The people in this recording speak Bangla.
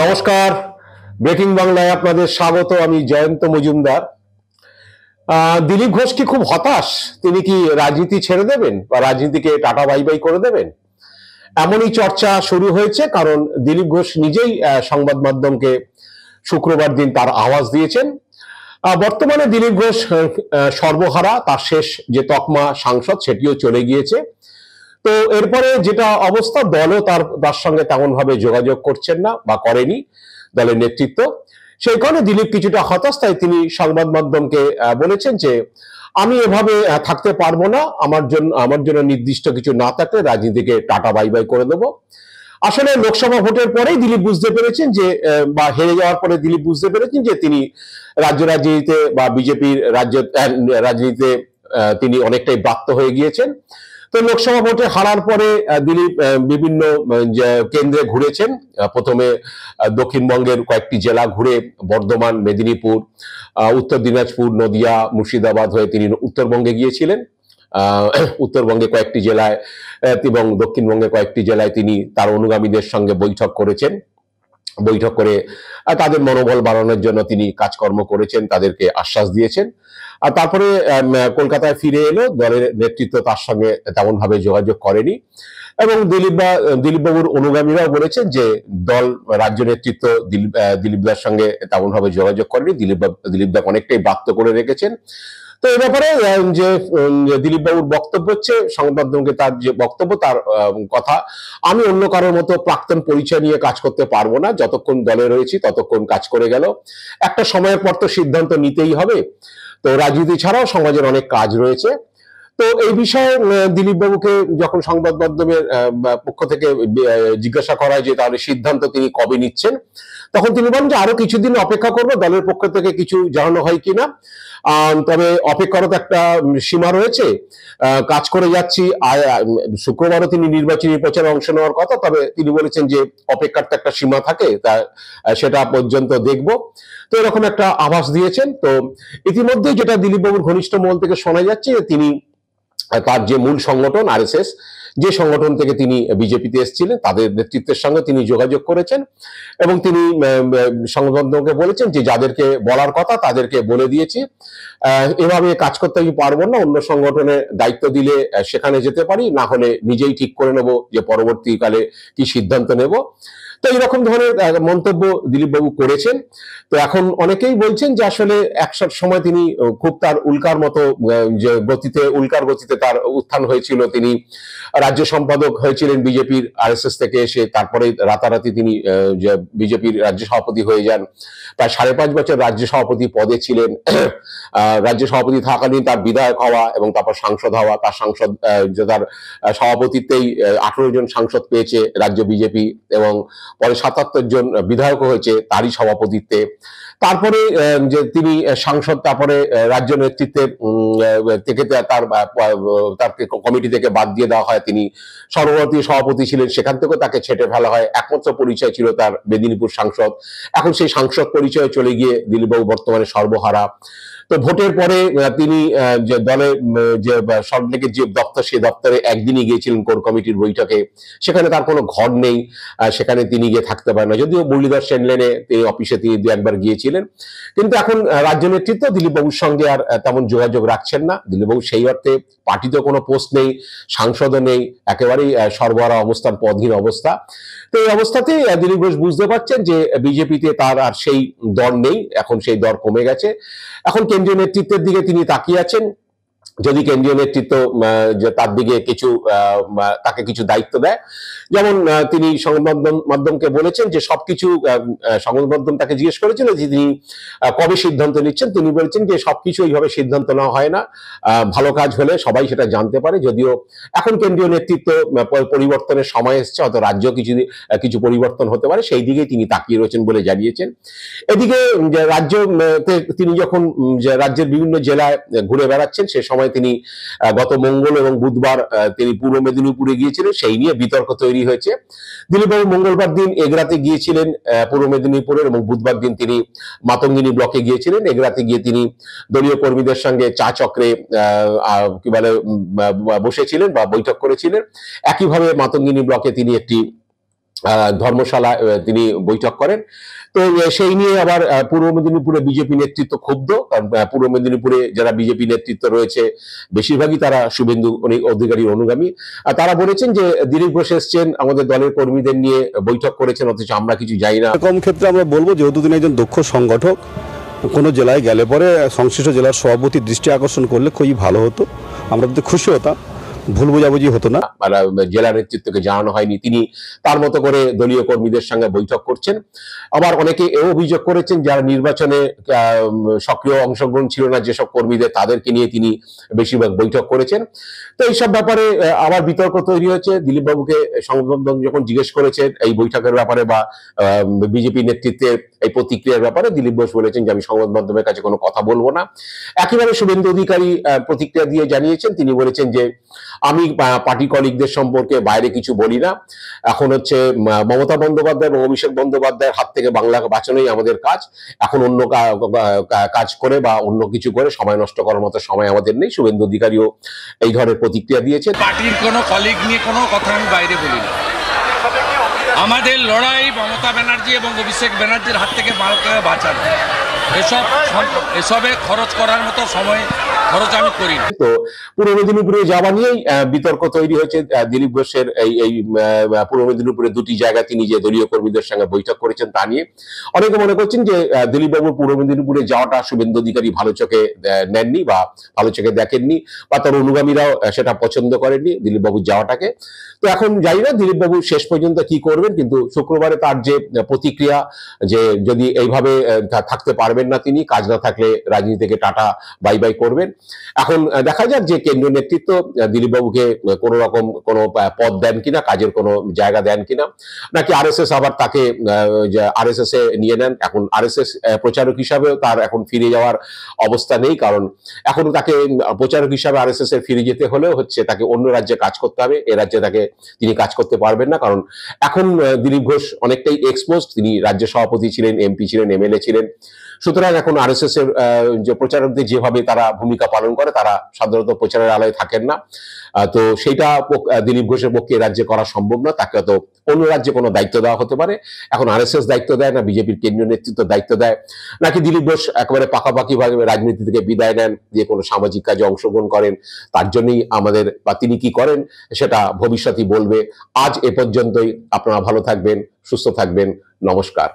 নমস্কার, ব্রেকিং বাংলায় আপনাদের স্বাগত। আমি জয়ন্ত মজুমদার। দিলীপ ঘোষ কি খুব হতাশ? তিনি কি রাজনীতি ছেড়ে দেবেন বা রাজনীতিকে টাটা বাই বাই করে দেবেন? এমনই চর্চা শুরু হয়েছে, কারণ দিলীপ ঘোষ নিজেই সংবাদ মাধ্যমকে শুক্রবার দিন তার আওয়াজ দিয়েছেন। বর্তমানে দিলীপ ঘোষ সর্বহারা, তার শেষ যে তকমা সাংসদ সেটিও চলে গিয়েছে। তো এরপরে যেটা অবস্থা, দলও তার সঙ্গে তেমন ভাবে যোগাযোগ করছেন না বা করেনি দলের নেতৃত্ব। সেই কারণে দিলীপ কিছুটা হতাশ, তাই তিনি সংবাদ মাধ্যমকে বলেছেন যে আমি এভাবে থাকতে পারবো না, আমার জন্য নির্দিষ্ট কিছু না থাকলে রাজনীতিকে টাটা বাই বাই করে দেবো। আসলে লোকসভা ভোটের পরেই দিলীপ বুঝতে পেরেছেন যে, বা হেরে যাওয়ার পরে দিলীপ বুঝতে পেরেছেন যে তিনি রাজ্য রাজনীতিতে বা বিজেপির রাজনীতিতে তিনি অনেকটাই ব্রাত্য হয়ে গিয়েছেন। তো লোকসভা ভোটে হারার পরে দিলীপ বিভিন্ন কেন্দ্রে ঘুরেছেন। প্রথমে দক্ষিণবঙ্গের কয়েকটি জেলা ঘুরে বর্ধমান, মেদিনীপুর, উত্তর দিনাজপুর, নদিয়া, মুর্শিদাবাদ হয়ে তিনি উত্তরবঙ্গে গিয়েছিলেন। উত্তরবঙ্গে কয়েকটি জেলায় এবং দক্ষিণবঙ্গে কয়েকটি জেলায় তিনি তার অনুগামীদের সঙ্গে বৈঠক করেছেন। বৈঠক করে তাদের মনোবল বাড়ানোর জন্য তিনি কাজকর্ম করেছেন, তাদেরকে আশ্বাস দিয়েছেন। আর তারপরে কলকাতায় ফিরে এলো। দলের নেতৃত্ব তার সঙ্গে তেমন ভাবে যোগাযোগ করেনি এবং দিলীপবাবুর অনুগামীরাও বলেছেন যে দল, রাজ্য নেতৃত্ব দিলীপদার সঙ্গে তেমন ভাবে যোগাযোগ করেনি। দিলীপদা অনেকটাই বাধ্য করে রেখেছেন। তো এ ব্যাপারে যে দিলীপ বাবুর বক্তব্য হচ্ছে, সংবাদ মাধ্যমকে তার যে বক্তব্য, তার কথা, আমি অন্য কারোর মতো প্রাক্তন পরিচয় নিয়ে কাজ করতে পারবো না। যতক্ষণ দলে রয়েছি ততক্ষণ কাজ করে গেল, একটা সময়ের পর তো সিদ্ধান্ত নিতেই হবে। তো রাজনীতি ছাড়াও সমাজের অনেক কাজ রয়েছে। তো এই বিষয়ে দিলীপ বাবুকে যখন সংবাদ মাধ্যমের পক্ষ থেকে জিজ্ঞাসা করা হয় যে তাহলে সিদ্ধান্ত তিনি কবে নিচ্ছেন, তখন তিনি বলেন যে আরো কিছুদিন অপেক্ষা করবো, দলের পক্ষ থেকে কিছু জানানো হয় কিনা। তবে অপেক্ষারও একটা সীমা রয়েছে, কাজ করে যাচ্ছি। শুক্রবারও তিনি নির্বাচনী প্রচারে অংশ নেওয়ার কথা, তবে তিনি বলেছেন যে অপেক্ষার তো একটা সীমা থাকে, তা সেটা পর্যন্ত দেখব। তো এরকম একটা আভাস দিয়েছেন। তো ইতিমধ্যেই যেটা দিলীপ বাবুর ঘনিষ্ঠ মহল থেকে শোনা যাচ্ছে, তিনি তার যে মূল সংগঠন আরএসএস, যে সংগঠন থেকে তিনি বিজেপিতে এসেছিলেন, তাদের নেতৃত্বের সঙ্গে তিনি যোগাযোগ করেছেন এবং তিনি সংগঠনকে বলেছেন যে যাদেরকে বলার কথা তাদেরকে বলে দিয়েছি, এভাবে কাজ করতে আমি পারবো না, অন্য সংগঠনে দায়িত্ব দিলে সেখানে যেতে পারি, না হলে নিজেই ঠিক করে নেব যে পরবর্তীকালে কি সিদ্ধান্ত নেব। তো এইরকম ধরনের মন্তব্য দিলীপ বাবু করেছেন। তো এখন অনেকেই বলছেন যে আসলে এক সময় তিনি খুব তার উল্কার মতো যে গতিতে, উল্কার গতিতে তার উত্থান হয়েছিল। তিনি রাজ্য সম্পাদক হয়েছিলেন বিজেপির আরএসএস থেকে এসে, তারপরে রাতারাতি তিনি বিজেপির রাজ্য সভাপতি হয়ে যান। প্রায় 5.5 বছর রাজ্য সভাপতি পদে ছিলেন। রাজ্য সভাপতি থাকাকালীন তার বিধায়ক হওয়া এবং তারপর সাংসদ হওয়া, তার সাংসদ তার সভাপতিত্বেই 18 জন সাংসদ পেয়েছে রাজ্য বিজেপি এবং পরে 77 জন বিধায়ক হয়েছে তারই সভাপতিত্বে। তারপরে যে তিনি সাংসদ, তারপরে রাজ্য নেতৃত্বে থেকে তার কমিটি থেকে বাদ দিয়ে দেওয়া হয়। তিনি সর্বভারতীয় সভাপতি ছিলেন, সেখান থেকেও তাকে ছেটে ফেলা হয়। একমাত্র পরিচয় ছিল তার মেদিনীপুর সাংসদ। এখন সেই সাংসদ পরিচয়ে চলে গিয়ে দিলীপবাবু বর্তমানে সর্বহারা। তো ভোটের পরে তিনি যে দলে যে সল্টলেকের যে দপ্তর, সেই দপ্তরে একদিনই গিয়েছিলেন কোর কমিটির বৈঠকে। সেখানে তার কোনো ঘর নেই, সেখানে তিনি গিয়ে থাকতে পারেন না, যদিও মুরলীধর সেন লেনে অফিসে তিনি 2-1 বার গিয়েছিলেন। কিন্তু এখন রাজ্য নেতৃত্ব দিলীপবাবুর সঙ্গে আর তেমন যোগাযোগ রাখছেন না। দিলীপবাবু সেই অর্থে পার্টিতে কোনো পোস্ট নেই, সাংসদও নেই, একেবারেই সর্বহারা অবস্থান, পদহীন অবস্থা। তো এই অবস্থাতে দিলীপ ঘোষ বুঝতে পারছেন যে বিজেপিতে তার আর সেই দর নেই, এখন সেই দর কমে গেছে। এখন কেন্দ্রীয় নেতৃত্বের দিকে তিনি তাকিয়ে আছেন। যদি কেন্দ্রীয় নেতৃত্ব তার দিকে তাকে কিছু দায়িত্ব দেয়, যেমন তিনি সংবাদ মাধ্যমকে বলেছেন যে সবকিছু, সংবাদ মাধ্যম তাকে জিজ্ঞেস করেছিল যে তিনি কবে সিদ্ধান্ত নিচ্ছেন, তিনি বলেছেন যে সবকিছু এইভাবে সিদ্ধান্ত নেওয়া হয় না, ভালো কাজ হলে সবাই সেটা জানতে পারে। যদিও এখন কেন্দ্রীয় নেতৃত্ব পরিবর্তনের সময় এসছে, হয়তো রাজ্য কিছু পরিবর্তন হতে পারে, সেই দিকেই তিনি তাকিয়ে রয়েছেন বলে জানিয়েছেন। এদিকে রাজ্য তিনি যখন রাজ্যের বিভিন্ন জেলায় ঘুরে বেড়াচ্ছেন, সে সময় তিনি গত মঙ্গল এবং বুধবার তিনি পূর্ব মেদিনীপুরে গিয়েছিলেন, সেই নিয়ে বিতর্ক তৈরি হয়েছে। দিলীপবাবু মঙ্গলবার দিন এগরাতে গিয়েছিলেন পূর্ব মেদিনীপুরের, এবং বুধবার দিন তিনি মাতঙ্গিনী ব্লকে গিয়েছিলেন। এগরাতে গিয়ে তিনি দলীয় কর্মীদের সঙ্গে চা চক্রে কি বলে বসেছিলেন বা বৈঠক করেছিলেন। একইভাবে মাতঙ্গিনী ব্লকে তিনি একটি ধর্মশালা তিনি বৈঠক করেন। তো সেই নিয়ে আবার পূর্ব মেদিনীপুরে বিজেপি নেতৃত্ব ক্ষুব্ধ, কারণ পূর্ব মেদিনীপুরে যারা বিজেপি নেতৃত্ব রয়েছে বেশিরভাগই তারা শুভেন্দু অধিকারীর অনুগামী। তারা বলেছেন যে দিলীপ ঘোষ এসছেন আমাদের দলের কর্মীদের নিয়ে বৈঠক করেছেন, অথচ আমরা কিছু জানি না। এরকম ক্ষেত্রে আমরা বলবো, যেহেতু তিনি একজন দক্ষ সংগঠক, কোনো জেলায় গেলে পরে সংশ্লিষ্ট জেলার সভাপতির দৃষ্টি আকর্ষণ করলে খুবই ভালো হতো, আমরা তো খুশি হতাম, ভুল বোঝাবুঝি হতো না। জেলা নেতৃত্বকে জানানো হয়নি, তিনি তার মতো করে দলীয় কর্মীদের সঙ্গে বৈঠক করছেন। আবার অনেকে এও অভিযোগ করেছেন যারা নির্বাচনে সক্রিয় অংশগ্রহণ ছিল না যেসব কর্মীদের, তাদেরকে নিয়ে তিনি বেশিরভাগ বৈঠক করেছেন। তো এইসব ব্যাপারে আবার বিতর্ক তৈরি হয়েছে। দিলীপ বাবুকে সংবাদ মাধ্যম যখন জিজ্ঞেস করেছেন এই বৈঠকের ব্যাপারে বা বিজেপি নেতৃত্বের এই প্রতিক্রিয়ার ব্যাপারে, দিলীপ ঘোষ বলেছেন যে আমি সংবাদ মাধ্যমের কাছে কোনো কথা বলবো না। একইভাবে শুভেন্দু অধিকারী প্রতিক্রিয়া দিয়ে জানিয়েছেন, তিনি বলেছেন যে আমি পার্টি কলিগদের সম্পর্কে বাইরে কিছু বলি না। এখন হচ্ছে মমতা বন্দ্যোপাধ্যায় এবং অভিষেক বন্দ্যোপাধ্যায়ের হাত থেকে বাংলা বাঁচানোই আমাদের কাজ। এখন অন্য কাজ করে বা অন্য কিছু করে সময় নষ্ট করার মতো সময় আমাদের নেই। শুভেন্দু অধিকারীও এই ধরনের প্রতিক্রিয়া দিয়েছে। পার্টির কোনো কলিগ নিয়ে কোনো কথা আমি বাইরে বলি না। আমাদের লড়াই মমতা ব্যানার্জি এবং অভিষেক ব্যানার্জির হাত থেকে ভারতকে বাঁচানো। এসবে খরচ করার মতো সময় খরচ আমি করি না। তো পূর্ব মেদিনীপুরে যাওয়া নিয়েই বিতর্ক তৈরি হয়েছে। দিলীপ ঘোষের এই পূর্ব মেদিনীপুরে দুটি জায়গায় তিনি যে দলীয় কর্মীদের সঙ্গে বৈঠক করেছেন তা নিয়ে অনেকে মনে করছেন যে দিলীপ বাবুর পূর্ব মেদিনীপুরে যাওয়াটা শুভেন্দু অধিকারী ভালো চোখে নেননি বা ভালো চোখে দেখেননি, বা তার অনুগামীরাও সেটা পছন্দ করেননি দিলীপ বাবুর যাওয়াটাকে। তো এখন জানি না দিলীপ বাবু শেষ পর্যন্ত কি করবেন, কিন্তু শুক্রবারে তার যে প্রতিক্রিয়া যে যদি এইভাবে থাকতে পারবেন না, তিনি কাজ না থাকলে রাজনীতি থেকে টাটা বাই বাই করবেন। এখন দেখা যাক যে কেন্দ্রীয় নেতৃত্ব দিলীপ বাবুকে কোনো রকম কোনো পদ দেন কিনা, কাজের কোনো জায়গা দেন কিনা, নাকি আরএসএস আবার তাকে আরএসএস এ নিয়ে নেন। এখন আরএসএস প্রচারক হিসাবেও তার এখন ফিরে যাওয়ার অবস্থা নেই, কারণ এখন তাকে প্রচারক হিসাবে আরএসএস এর ফিরে যেতে হলেও হচ্ছে তাকে অন্য রাজ্যে কাজ করতে হবে। এ রাজ্যে তিনি কাজ করতে পারবেন না, কারণ এখন দিলীপ ঘোষ অনেকটাই এক্সপোজড। তিনি রাজ্য সভাপতি ছিলেন, এমপি ছিলেন, এমএলএ ছিলেন। সুতরাং এখন আরএসএস এর যে প্রচারকদের যেভাবে তারা ভূমিকা পালন করে, তারা সাধারণত প্রচারের আলোয় থাকেন না। তো সেইটা দিলীপ ঘোষের পক্ষে রাজ্যে করা সম্ভব না। তাকে তো অন্য রাজ্যে কোনো দায়িত্ব দেওয়া হতে পারে। এখন আরএসএস দায়িত্ব দেয় না, বিজেপির কেন্দ্রীয় নেতৃত্ব দায়িত্ব দেয়, নাকি দিলীপ ঘোষ একেবারে পাকাপাকি ভাবে রাজনীতি থেকে বিদায় নেন, দিয়ে কোনো সামাজিক কাজে অংশগ্রহণ করেন, তার জন্যই আমাদের বা তিনি কি করেন সেটা ভবিষ্যৎই বলবে। আজ এ পর্যন্তই। আপনারা ভালো থাকবেন, সুস্থ থাকবেন। নমস্কার।